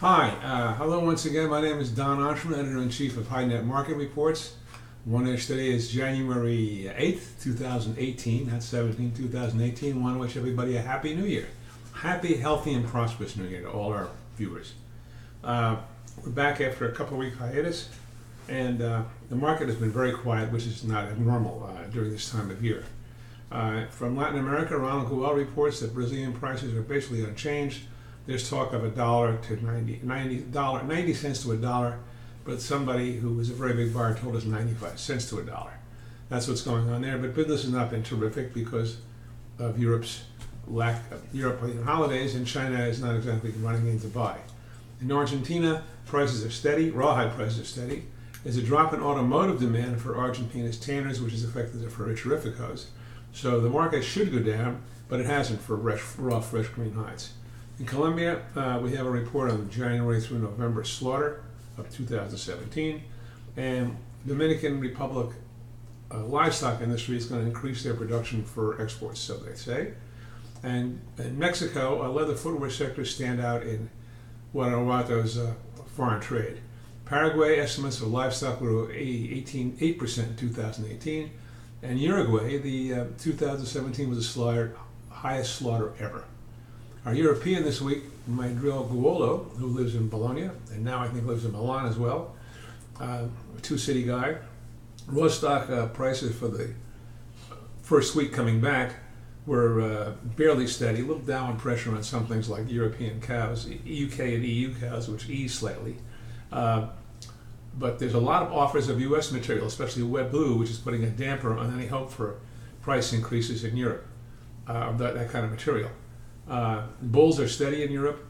Hello once again. My name is Don Archman, Editor-in-Chief of HideNet Market Reports. Today is January 8th, 2018. That's 2018. Want to wish everybody a Happy New Year. Happy, healthy, and prosperous New Year to all our viewers. We're back after a couple-week hiatus, and the market has been very quiet, which is not abnormal during this time of year. From Latin America, Ronald Guel reports that Brazilian prices are basically unchanged. There's talk of $1 to 90 cents to $1, but somebody who was a very big buyer told us 95 cents to $1. That's what's going on there. But business has not been terrific because of Europe's lack of European holidays, and China is not exactly running in to buy. In Argentina, prices are steady. Rawhide prices are steady. There's a drop in automotive demand for Argentina's tanners, which has affected the Frigorificos. So the market should go down, but it hasn't for raw fresh green hides. In Colombia, we have a report on January through November slaughter of 2017, and Dominican Republic livestock industry is going to increase their production for exports, so they say. And in Mexico, leather footwear sectors stand out in Guanajuato's foreign trade. Paraguay estimates of livestock grew 8% in 2018, and Uruguay, the 2017 was the highest slaughter ever. Our European this week, Madril Guolo, who lives in Bologna, and now I think lives in Milan as well, a two-city guy. Raw stock prices for the first week coming back were barely steady, a little downward pressure on some things like European cows, UK and EU cows, which ease slightly. But there's a lot of offers of US material, especially wet blue, which is putting a damper on any hope for price increases in Europe of that kind of material. Bulls are steady in Europe,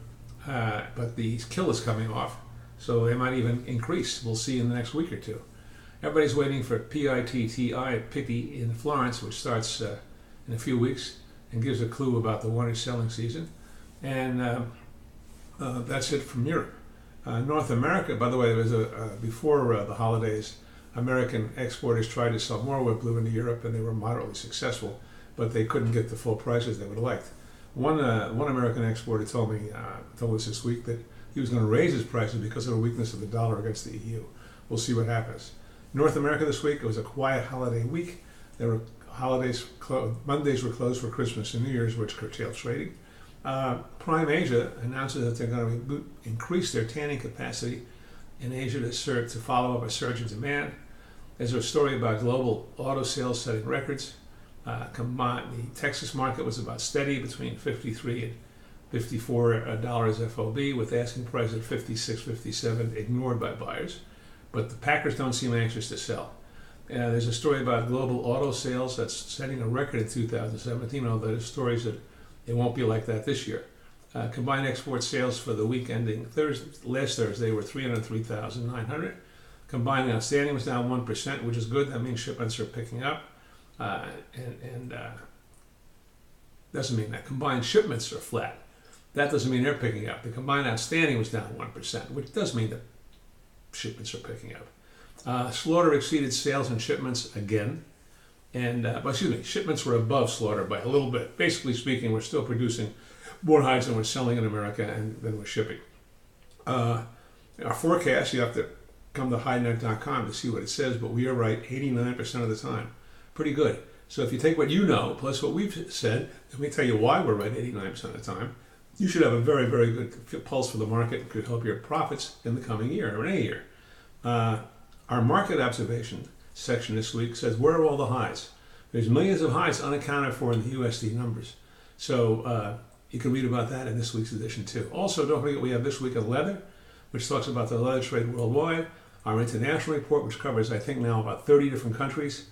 but the kill is coming off, so they might even increase. We'll see in the next week or two. Everybody's waiting for Pitti in Florence, which starts in a few weeks and gives a clue about the winter selling season. And that's it from Europe. North America, by the way, there was before the holidays, American exporters tried to sell more wet blue into Europe, and they were moderately successful, but they couldn't get the full prices they would have liked. One American exporter told us this week that he was going to raise his prices because of the weakness of the dollar against the EU. We'll see what happens. North America this week, it was a quiet holiday week. There were holidays, Mondays were closed for Christmas and New Year's, which curtailed trading. Prime Asia announces that they're going to increase their tanning capacity in Asia to follow up a surge in demand. There's a story about global auto sales setting records. The Texas market was about steady between $53 and $54 FOB, with asking price at $56, $57 ignored by buyers. But the packers don't seem anxious to sell. There's a story about global auto sales that's setting a record in 2017, although there's stories that it won't be like that this year. Combined export sales for the week ending last Thursday were 303,900. Combined outstanding was down 1%, which is good. That means shipments are picking up. Doesn't mean that combined shipments are flat. That doesn't mean they're picking up. The combined outstanding was down 1%, which does mean that shipments are picking up. Slaughter exceeded sales and shipments again, and shipments were above slaughter by a little bit. Basically speaking, we're still producing more hides than we're selling in America and than we're shipping. Our forecast, you have to come to HideNet.com to see what it says, but we are right 89% of the time. Pretty good. So if you take what you know plus what we've said, let me tell you why we're right 89% of the time. You should have a very, very good pulse for the market and could help your profits in the coming year or any year. Our market observation section this week says, where are all the hides? There's millions of hides unaccounted for in the USD numbers. So you can read about that in this week's edition too. Also, don't forget we have This Week of Leather, which talks about the leather trade worldwide. Our international report, which covers, I think now, about 30 different countries.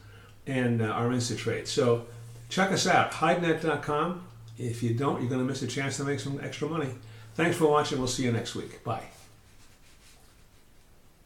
And our Insta-Trade. So check us out, HideNet.com. If you don't, you're going to miss a chance to make some extra money. Thanks for watching. We'll see you next week. Bye.